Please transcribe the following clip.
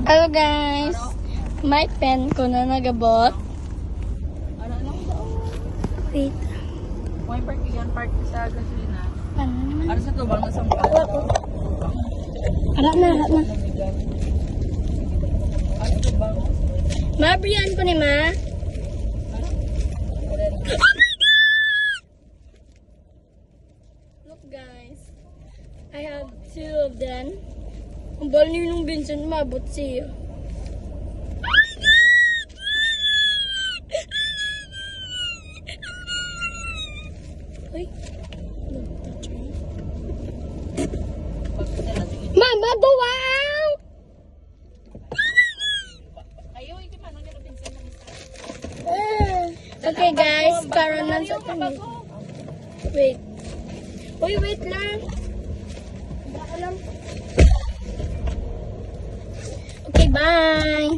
Hello guys. May pen ko na nagabot. Wait. May park yan, park sa gasolina. Ano naman? Ano sa tubang na sampa? Harap na. Ano sa tubang? Mabriyan ko ni ma. Look guys. I have 2 of them. Ang bal niyo nung Vincent mabot siya. Uy. Mama, duwaw! Okay guys, karon lang sa tabi. Wait. Uy, wait lang. Okay, bye!